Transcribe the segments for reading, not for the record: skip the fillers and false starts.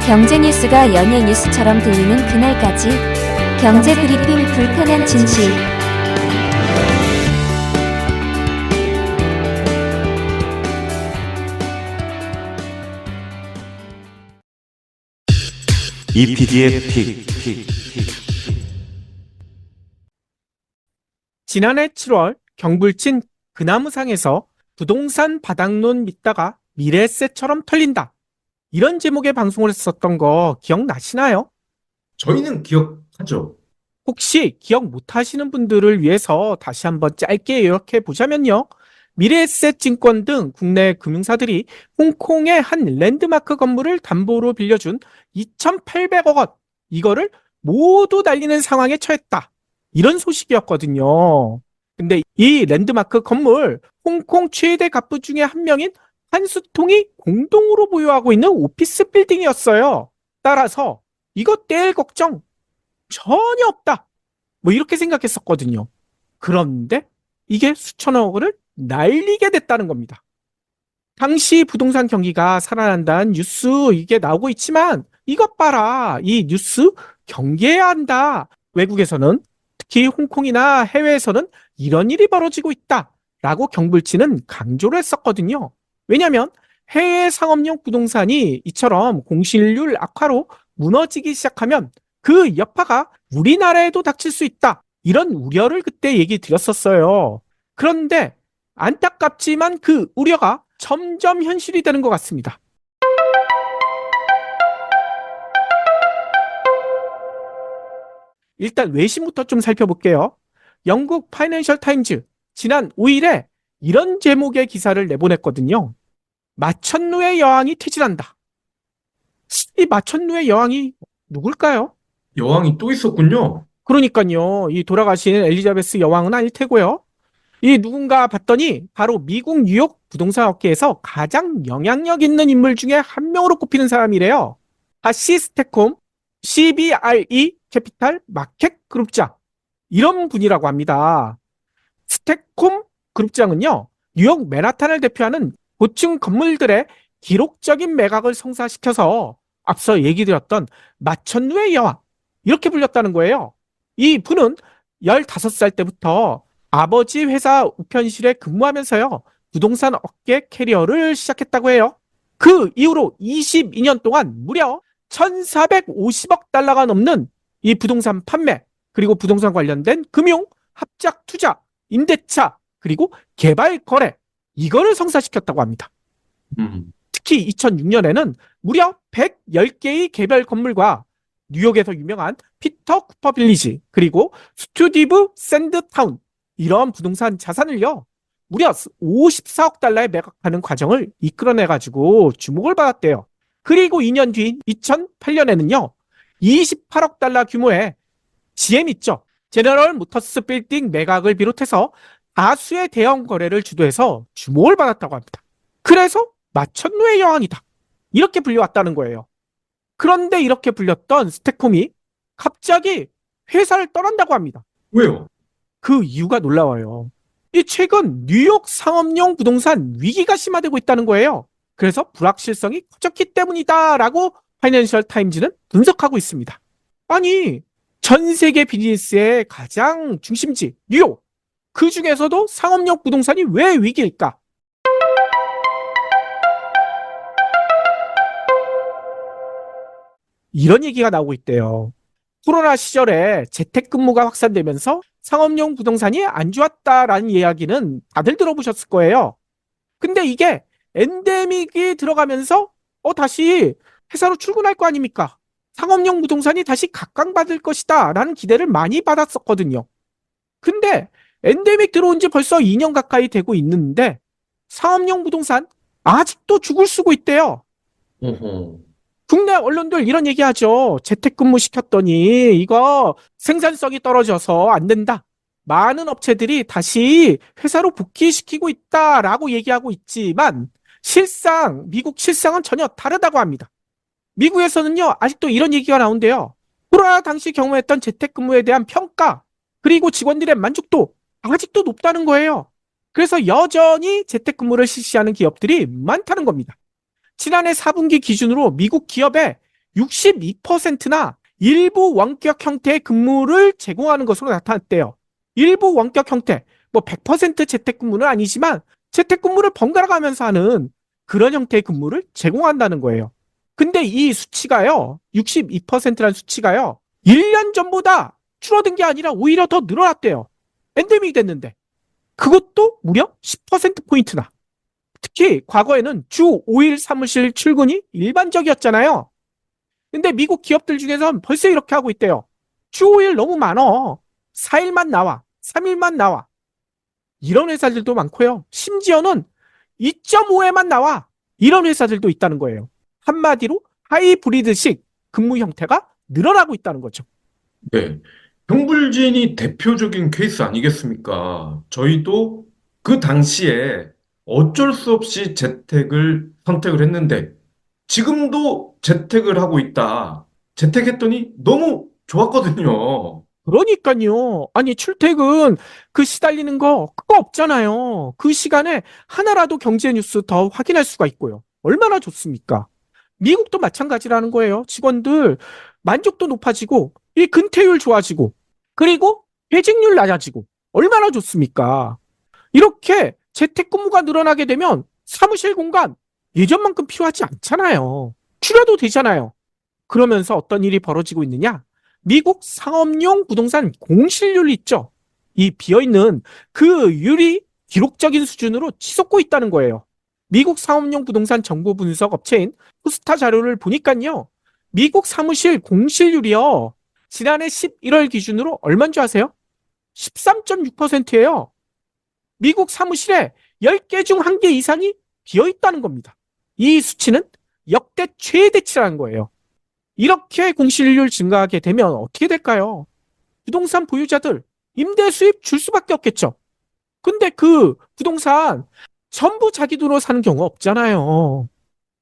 경제 뉴스가 연예 뉴스처럼 들리는 그날까지 경제 브리핑 불편한 진실. EPD의 픽. 지난해 7월 경불진 그나무상에서 부동산 바닥론 믿다가 미래에셋처럼 털린다. 이런 제목의 방송을 했었던 거 기억나시나요? 저희는 기억하죠. 혹시 기억 못하시는 분들을 위해서 다시 한번 짧게 요약해 보자면요. 미래에셋 증권 등 국내 금융사들이 홍콩의 한 랜드마크 건물을 담보로 빌려준 2,800억 원, 이거를 모두 날리는 상황에 처했다. 이런 소식이었거든요. 근데 이 랜드마크 건물, 홍콩 최대 갑부 중에 한 명인 한수통이 공동으로 보유하고 있는 오피스 빌딩이었어요. 따라서 이거 떼일 걱정 전혀 없다. 뭐 이렇게 생각했었거든요. 그런데 이게 수천억을 날리게 됐다는 겁니다. 당시 부동산 경기가 살아난다는 뉴스 이게 나오고 있지만 이것 봐라. 이 뉴스 경계해야 한다. 외국에서는 특히 홍콩이나 해외에서는 이런 일이 벌어지고 있다라고 경불치는 강조를 했었거든요. 왜냐하면 해외 상업용 부동산이 이처럼 공실률 악화로 무너지기 시작하면 그 여파가 우리나라에도 닥칠 수 있다. 이런 우려를 그때 얘기 드렸었어요. 그런데 안타깝지만 그 우려가 점점 현실이 되는 것 같습니다. 일단 외신부터 좀 살펴볼게요. 영국 파이낸셜 타임즈 지난 5일에 이런 제목의 기사를 내보냈거든요. 마천루의 여왕이 퇴진한다. 이 마천루의 여왕이 누굴까요? 여왕이 또 있었군요. 그러니까요. 이 돌아가신 엘리자베스 여왕은 아닐 테고요. 이 누군가 봤더니 바로 미국 뉴욕 부동산 업계에서 가장 영향력 있는 인물 중에 한 명으로 꼽히는 사람이래요. 하시스테콤 CBRE 캐피탈 마켓 그룹장, 이런 분이라고 합니다. 스테콤 그룹장은요, 뉴욕 맨하탄을 대표하는 고층 건물들의 기록적인 매각을 성사시켜서 앞서 얘기 드렸던 마천루의 여왕, 이렇게 불렸다는 거예요. 이 분은 15살 때부터 아버지 회사 우편실에 근무하면서요, 부동산 업계 캐리어를 시작했다고 해요. 그 이후로 22년 동안 무려 1,450억 달러가 넘는 이 부동산 판매, 그리고 부동산 관련된 금융, 합작 투자, 임대차, 그리고 개발 거래, 이거를 성사시켰다고 합니다. 특히 2006년에는 무려 110개의 개별 건물과 뉴욕에서 유명한 피터 쿠퍼 빌리지, 그리고 스튜디브 샌드타운, 이런 부동산 자산을요, 무려 54억 달러에 매각하는 과정을 이끌어내가지고 주목을 받았대요. 그리고 2년 뒤인 2008년에는요, 28억 달러 규모의 GM 있죠. 제너럴 모터스 빌딩 매각을 비롯해서 다수의 대형 거래를 주도해서 주목을 받았다고 합니다. 그래서 마천루의 여왕이다, 이렇게 불려왔다는 거예요. 그런데 이렇게 불렸던 스테콤이 갑자기 회사를 떠난다고 합니다. 왜요? 그 이유가 놀라워요. 이 최근 뉴욕 상업용 부동산 위기가 심화되고 있다는 거예요. 그래서 불확실성이 커졌기 때문이다라고 파이낸셜 타임즈는 분석하고 있습니다. 아니, 전 세계 비즈니스의 가장 중심지 뉴욕, 그 중에서도 상업용 부동산이 왜 위기일까? 이런 얘기가 나오고 있대요. 코로나 시절에 재택근무가 확산되면서 상업용 부동산이 안 좋았다라는 이야기는 다들 들어보셨을 거예요. 근데 이게 엔데믹이 들어가면서 다시 회사로 출근할 거 아닙니까? 상업용 부동산이 다시 각광받을 것이다 라는 기대를 많이 받았었거든요. 근데 엔데믹 들어온 지 벌써 2년 가까이 되고 있는데 상업용 부동산 아직도 죽을 쓰고 있대요. 어허. 국내 언론들 이런 얘기하죠. 재택근무 시켰더니 이거 생산성이 떨어져서 안 된다. 많은 업체들이 다시 회사로 복귀시키고 있다라고 얘기하고 있지만 미국 실상은 전혀 다르다고 합니다. 미국에서는요, 아직도 이런 얘기가 나온대요. 코로나 당시 경험했던 재택근무에 대한 평가, 그리고 직원들의 만족도 아직도 높다는 거예요. 그래서 여전히 재택근무를 실시하는 기업들이 많다는 겁니다. 지난해 4분기 기준으로 미국 기업의 62%나 일부 원격 형태의 근무를 제공하는 것으로 나타났대요. 일부 원격 형태, 뭐 100% 재택근무는 아니지만 재택근무를 번갈아 가면서 하는 그런 형태의 근무를 제공한다는 거예요. 근데 이 수치가요, 62%라는 수치가요, 1년 전보다 줄어든 게 아니라 오히려 더 늘어났대요. 엔데믹이 됐는데. 그것도 무려 10%포인트나. 특히 과거에는 주 5일 사무실 출근이 일반적이었잖아요. 근데 미국 기업들 중에선 벌써 이렇게 하고 있대요. 주 5일 너무 많어. 4일만 나와. 3일만 나와. 이런 회사들도 많고요. 심지어는 2.5회만 나와. 이런 회사들도 있다는 거예요. 한마디로 하이브리드식 근무 형태가 늘어나고 있다는 거죠. 네. 경불진이 대표적인 케이스 아니겠습니까? 저희도 그 당시에 어쩔 수 없이 재택을 선택을 했는데 지금도 재택을 하고 있다. 재택했더니 너무 좋았거든요. 그러니까요. 아니, 출퇴근 그 시달리는 거 그거 없잖아요. 그 시간에 하나라도 경제 뉴스 더 확인할 수가 있고요. 얼마나 좋습니까? 미국도 마찬가지라는 거예요. 직원들 만족도 높아지고 이 근태율 좋아지고 그리고 퇴직률 낮아지고 얼마나 좋습니까? 이렇게 재택근무가 늘어나게 되면 사무실 공간 예전만큼 필요하지 않잖아요. 줄여도 되잖아요. 그러면서 어떤 일이 벌어지고 있느냐? 미국 상업용 부동산 공실률이 있죠. 이 비어있는 그 율이 기록적인 수준으로 치솟고 있다는 거예요. 미국 상업용 부동산 정보 분석 업체인 후스타 자료를 보니까요. 미국 사무실 공실률이요. 지난해 11월 기준으로 얼마인 줄 아세요? 13.6%예요. 미국 사무실에 10개 중 1개 이상이 비어있다는 겁니다. 이 수치는 역대 최대치라는 거예요. 이렇게 공실률 증가하게 되면 어떻게 될까요? 부동산 보유자들 임대 수입 줄 수밖에 없겠죠. 근데 그 부동산 전부 자기 돈으로 사는 경우 없잖아요.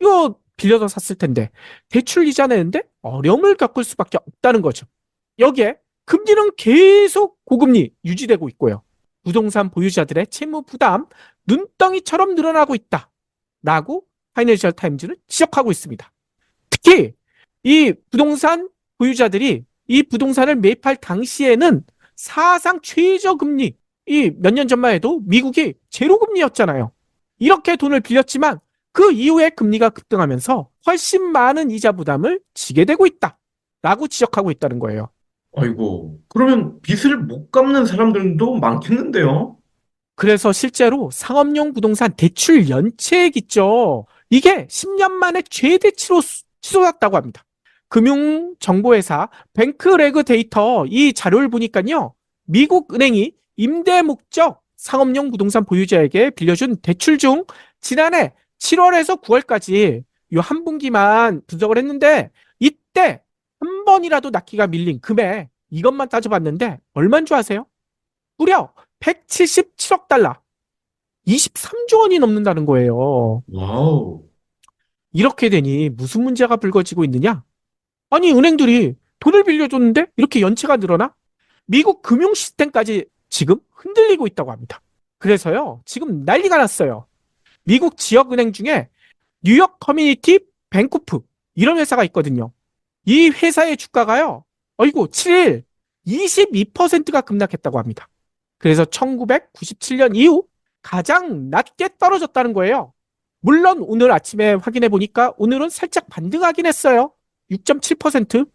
이거 빌려서 샀을 텐데 대출 이자 내는데 어려움을 겪을 수밖에 없다는 거죠. 여기에 금리는 계속 고금리 유지되고 있고요. 부동산 보유자들의 채무 부담 눈덩이처럼 늘어나고 있다. 라고 파이낸셜 타임즈는 지적하고 있습니다. 특히 이 부동산 보유자들이 이 부동산을 매입할 당시에는 사상 최저금리, 이 몇 년 전만 해도 미국이 제로금리였잖아요. 이렇게 돈을 빌렸지만 그 이후에 금리가 급등하면서 훨씬 많은 이자 부담을 지게 되고 있다. 라고 지적하고 있다는 거예요. 아이고, 그러면 빚을 못 갚는 사람들도 많겠는데요? 그래서 실제로 상업용 부동산 대출 연체액 있죠. 이게 10년 만에 최대치로 치솟았다고 합니다. 금융정보회사 뱅크레그 데이터 이 자료를 보니까요. 미국 은행이 임대 목적 상업용 부동산 보유자에게 빌려준 대출 중 지난해 7월에서 9월까지 이 한 분기만 분석을 했는데 이때 한 번이라도 납기가 밀린 금액 이것만 따져봤는데 얼마인 줄 아세요? 무려 177억 달러, 23조 원이 넘는다는 거예요. 와우. 이렇게 되니 무슨 문제가 불거지고 있느냐? 아니, 은행들이 돈을 빌려줬는데 이렇게 연체가 늘어나? 미국 금융 시스템까지 지금 흔들리고 있다고 합니다. 그래서요, 지금 난리가 났어요. 미국 지역은행 중에 뉴욕 커뮤니티 뱅코프 이런 회사가 있거든요. 이 회사의 주가가요, 어이구, 7일 22%가 급락했다고 합니다. 그래서 1997년 이후 가장 낮게 떨어졌다는 거예요. 물론 오늘 아침에 확인해 보니까 오늘은 살짝 반등하긴 했어요. 6.7%.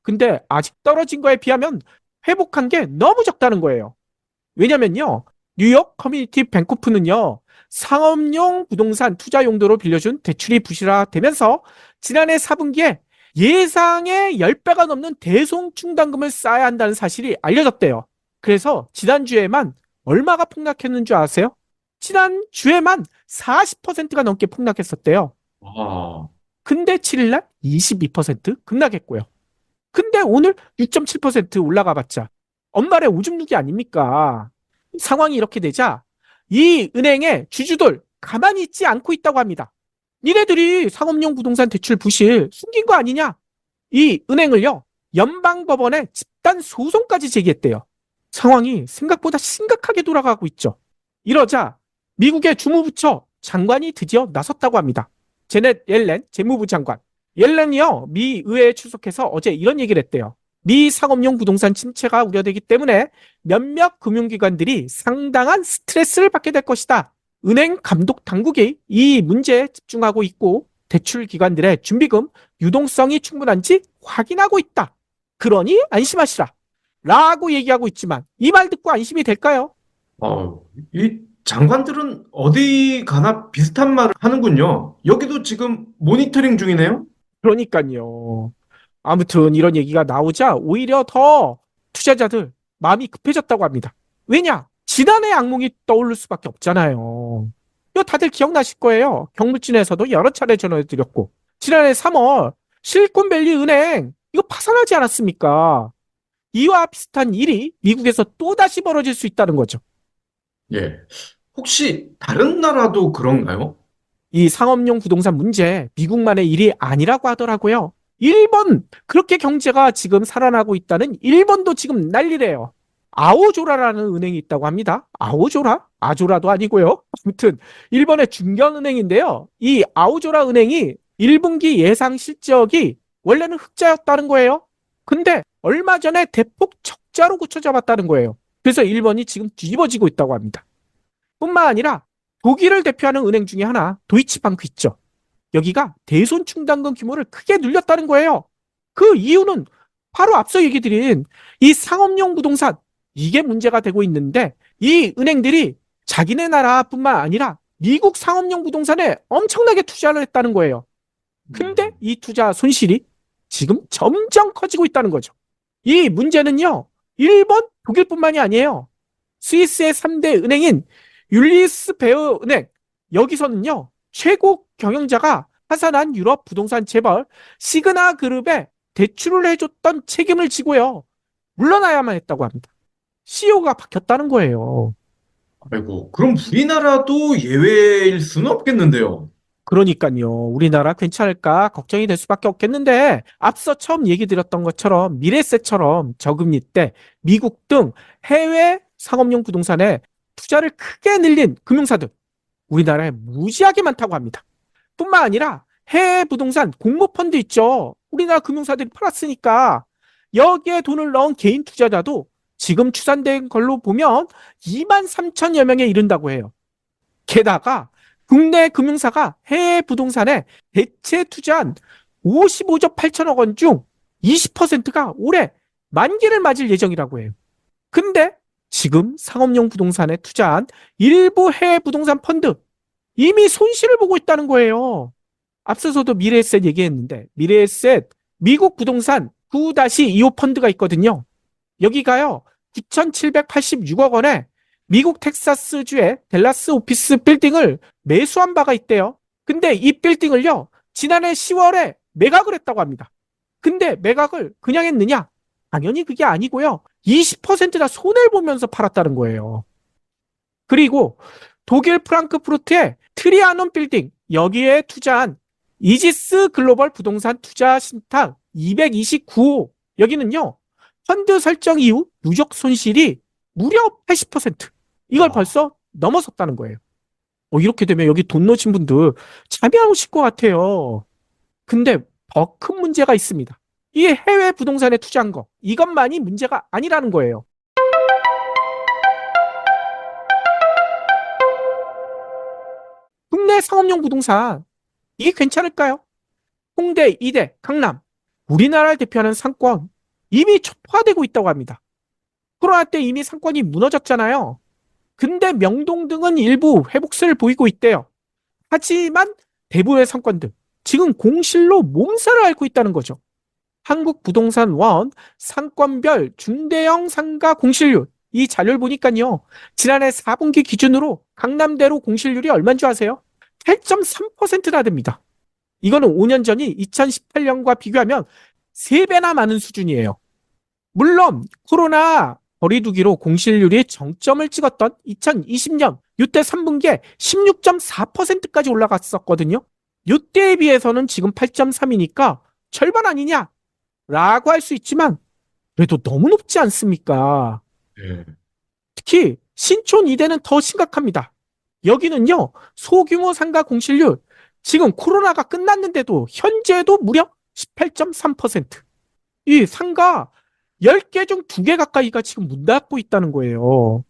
근데 아직 떨어진 거에 비하면 회복한 게 너무 적다는 거예요. 왜냐면요. 뉴욕 커뮤니티 뱅코프는요. 상업용 부동산 투자 용도로 빌려준 대출이 부실화되면서 지난해 4분기에 예상의 10배가 넘는 대손 충당금을 쌓아야 한다는 사실이 알려졌대요. 그래서 지난주에만 얼마가 폭락했는 줄 아세요? 지난주에만 40%가 넘게 폭락했었대요. 와, 근데 7일날 22% 급락했고요. 근데 오늘 6.7% 올라가 봤자 엄말의 오줌 누기 아닙니까? 상황이 이렇게 되자 이 은행의 주주들 가만히 있지 않고 있다고 합니다. 니네들이 상업용 부동산 대출 부실 숨긴 거 아니냐? 이 은행을요, 연방법원에 집단 소송까지 제기했대요. 상황이 생각보다 심각하게 돌아가고 있죠. 이러자 미국의 주무부처 장관이 드디어 나섰다고 합니다. 제넷 옐렌 재무부 장관. 옐렌이요, 미 의회에 출석해서 어제 이런 얘기를 했대요. 미 상업용 부동산 침체가 우려되기 때문에 몇몇 금융기관들이 상당한 스트레스를 받게 될 것이다. 은행 감독 당국이 이 문제에 집중하고 있고 대출 기관들의 준비금 유동성이 충분한지 확인하고 있다. 그러니 안심하시라. 라고 얘기하고 있지만 이 말 듣고 안심이 될까요? 이 장관들은 어디 가나 비슷한 말을 하는군요. 여기도 지금 모니터링 중이네요? 그러니까요. 아무튼 이런 얘기가 나오자 오히려 더 투자자들 마음이 급해졌다고 합니다. 왜냐? 지난해 악몽이 떠오를 수밖에 없잖아요. 이거 다들 기억나실 거예요. 경무진에서도 여러 차례 전화드렸고 지난해 3월 실리콘밸리 은행 이거 파산하지 않았습니까? 이와 비슷한 일이 미국에서 또다시 벌어질 수 있다는 거죠. 예. 혹시 다른 나라도 그런가요? 이 상업용 부동산 문제 미국만의 일이 아니라고 하더라고요. 일본 그렇게 경제가 지금 살아나고 있다는 일본도 지금 난리래요. 아오조라라는 은행이 있다고 합니다. 아오조라? 아조라도 아니고요. 아무튼 일본의 중견은행인데요. 이 아오조라 은행이 1분기 예상 실적이 원래는 흑자였다는 거예요. 근데 얼마 전에 대폭 적자로 고쳐잡았다는 거예요. 그래서 일본이 지금 뒤집어지고 있다고 합니다. 뿐만 아니라 독일을 대표하는 은행 중에 하나 도이치방크 있죠. 여기가 대손 충당금 규모를 크게 늘렸다는 거예요. 그 이유는 바로 앞서 얘기 드린 이 상업용 부동산 이게 문제가 되고 있는데 이 은행들이 자기네 나라뿐만 아니라 미국 상업용 부동산에 엄청나게 투자를 했다는 거예요. 근데 이 투자 손실이 지금 점점 커지고 있다는 거죠. 이 문제는요, 일본, 독일뿐만이 아니에요. 스위스의 3대 은행인 율리스 베어 은행, 여기서는요, 최고 경영자가 파산한 유럽 부동산 재벌 시그나 그룹에 대출을 해줬던 책임을 지고요, 물러나야만 했다고 합니다. CEO가 바뀌었다는 거예요. 아이고, 그럼 우리나라도 예외일 수는 없겠는데요. 그러니까요. 우리나라 괜찮을까 걱정이 될 수밖에 없겠는데 앞서 처음 얘기 드렸던 것처럼 미래세처럼 저금리 때 미국 등 해외 상업용 부동산에 투자를 크게 늘린 금융사들 우리나라에 무지하게 많다고 합니다. 뿐만 아니라 해외 부동산 공모펀드 있죠. 우리나라 금융사들이 팔았으니까 여기에 돈을 넣은 개인 투자자도 지금 추산된 걸로 보면 2만 3천여 명에 이른다고 해요. 게다가 국내 금융사가 해외 부동산에 대체 투자한 55조 8천억 원 중 20%가 올해 만기를 맞을 예정이라고 해요. 근데 지금 상업용 부동산에 투자한 일부 해외 부동산 펀드 이미 손실을 보고 있다는 거예요. 앞서서도 미래에셋 얘기했는데 미래에셋 미국 부동산 9-25 펀드가 있거든요. 여기가요 9,786억 원에 미국 텍사스주의 댈러스 오피스 빌딩을 매수한 바가 있대요. 근데 이 빌딩을요 지난해 10월에 매각을 했다고 합니다. 근데 매각을 그냥 했느냐? 당연히 그게 아니고요. 20%나 손해를 보면서 팔았다는 거예요. 그리고 독일 프랑크푸르트의 트리아논 빌딩 여기에 투자한 이지스 글로벌 부동산 투자 신탁 229호 여기는요. 펀드 설정 이후 누적 손실이 무려 80%. 이걸 벌써 넘어섰다는 거예요. 이렇게 되면 여기 돈 넣으신 분들 잠이 안 오실 것 같아요. 근데 더 큰 문제가 있습니다. 이 해외 부동산에 투자한 거 이것만이 문제가 아니라는 거예요. 국내 상업용 부동산 이게 괜찮을까요? 홍대, 이대, 강남 우리나라를 대표하는 상권 이미 초토화되고 있다고 합니다. 코로나 때 이미 상권이 무너졌잖아요. 근데 명동 등은 일부 회복세를 보이고 있대요. 하지만 대부분의 상권들 지금 공실로 몸살을 앓고 있다는 거죠. 한국부동산원 상권별 중대형 상가 공실률 이 자료를 보니까요. 지난해 4분기 기준으로 강남대로 공실률이 얼마인 줄 아세요? 8.3%나 됩니다. 이거는 5년 전이 2018년과 비교하면 3배나 많은 수준이에요. 물론 코로나 거리두기로 공실률이 정점을 찍었던 2020년 이때 3분기에 16.4%까지 올라갔었거든요. 이때에 비해서는 지금 8.3이니까 절반 아니냐? 라고 할 수 있지만 그래도 너무 높지 않습니까? 예. 특히 신촌 이대는 더 심각합니다. 여기는요. 소규모 상가 공실률 지금 코로나가 끝났는데도 현재도 무려 18.3%. 이 상가 10개 중 2개 가까이가 지금 문 닫고 있다는 거예요.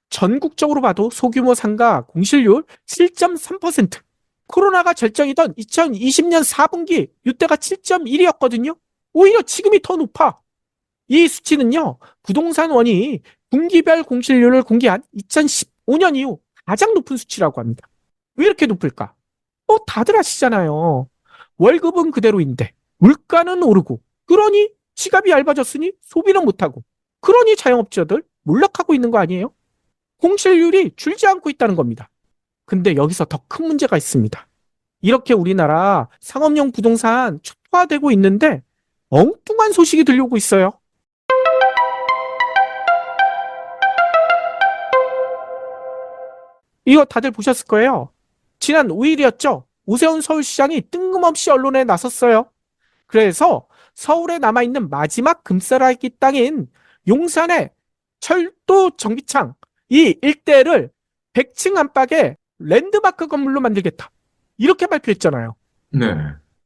전국적으로 봐도 소규모 상가 공실률 7.3%. 코로나가 절정이던 2020년 4분기 이때가 7.1이었거든요. 오히려 지금이 더 높아. 이 수치는요, 부동산원이 분기별 공실률을 공개한 2015년 이후 가장 높은 수치라고 합니다. 왜 이렇게 높을까? 다들 아시잖아요. 월급은 그대로인데 물가는 오르고, 그러니 지갑이 얇아졌으니 소비는 못하고, 그러니 자영업자들 몰락하고 있는 거 아니에요? 공실률이 줄지 않고 있다는 겁니다. 근데 여기서 더 큰 문제가 있습니다. 이렇게 우리나라 상업용 부동산 초토화되고 있는데 엉뚱한 소식이 들려오고 있어요. 이거 다들 보셨을 거예요. 지난 5일이었죠. 오세훈 서울시장이 뜬금없이 언론에 나섰어요. 그래서 서울에 남아있는 마지막 금싸라기 땅인 용산의 철도 정비창 이 일대를 100층 안팎의 랜드마크 건물로 만들겠다. 이렇게 발표했잖아요. 네.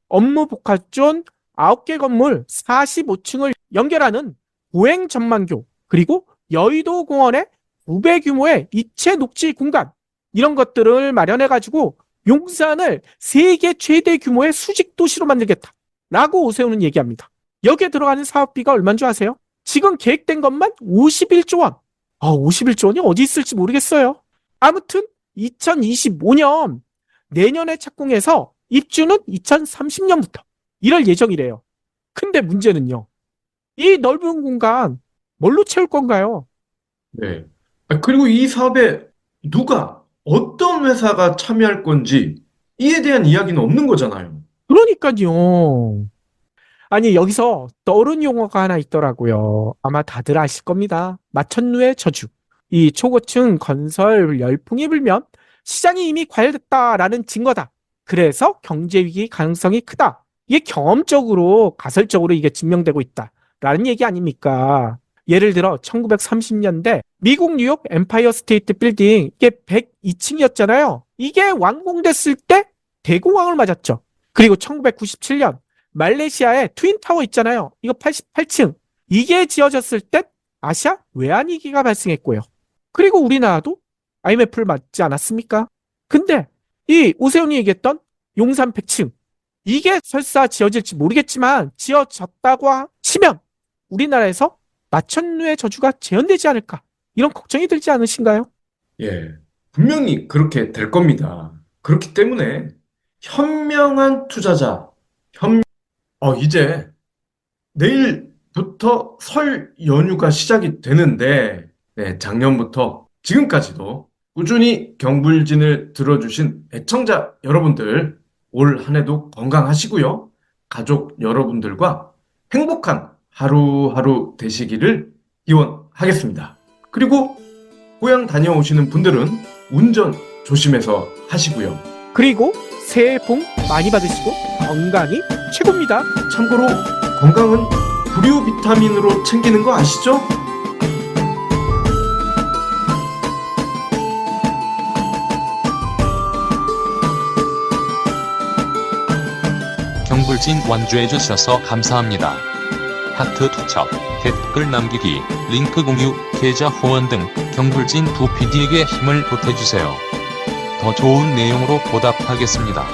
업무 복합존 9개 건물 45층을 연결하는 보행 전망교, 그리고 여의도 공원의 9배 규모의 입체 녹지 공간, 이런 것들을 마련해가지고 용산을 세계 최대 규모의 수직 도시로 만들겠다 라고 오세훈은 얘기합니다. 여기에 들어가는 사업비가 얼마인 줄 아세요? 지금 계획된 것만 51조 원. 51조 원이 어디 있을지 모르겠어요. 아무튼 2025년 내년에 착공해서 입주는 2030년부터 이럴 예정이래요. 근데 문제는요, 이 넓은 공간 뭘로 채울 건가요? 네. 그리고 이 사업에 누가, 어떤 회사가 참여할 건지 이에 대한 이야기는 없는 거잖아요. 그러니까요. 아니, 여기서 떠오른 용어가 하나 있더라고요. 아마 다들 아실 겁니다. 마천루의 저주. 이 초고층 건설 열풍이 불면 시장이 이미 과열됐다라는 증거다. 그래서 경제위기 가능성이 크다. 이게 경험적으로, 가설적으로 이게 증명되고 있다라는 얘기 아닙니까? 예를 들어 1930년대 미국 뉴욕 엠파이어 스테이트 빌딩, 이게 102층이었잖아요. 이게 완공됐을 때 대공황을 맞았죠. 그리고 1997년 말레이시아의 트윈타워 있잖아요. 이거 88층. 이게 지어졌을 때 아시아 외환위기가 발생했고요. 그리고 우리나라도 IMF를 맞지 않았습니까? 근데 이 오세훈이 얘기했던 용산 100층, 이게 설사 지어질지 모르겠지만 지어졌다고 치면 우리나라에서 마천루의 저주가 재현되지 않을까, 이런 걱정이 들지 않으신가요? 예. 분명히 그렇게 될 겁니다. 그렇기 때문에 현명한 투자자, 이제 내일부터 설 연휴가 시작이 되는데, 네, 작년부터 지금까지도 꾸준히 경불진을 들어주신 애청자 여러분들, 올 한 해도 건강하시고요. 가족 여러분들과 행복한 하루하루 되시기를 기원하겠습니다. 그리고 고향 다녀오시는 분들은 운전 조심해서 하시고요. 그리고 새해 복 많이 받으시고 건강이 최고입니다. 참고로 건강은 불유 비타민으로 챙기는 거 아시죠? 경불진 완주해 주셔서 감사합니다. 하트 투척, 댓글 남기기, 링크 공유, 계좌 후원 등 경불진 부 PD에게 힘을 보태주세요. 더 좋은 내용으로 보답하겠습니다.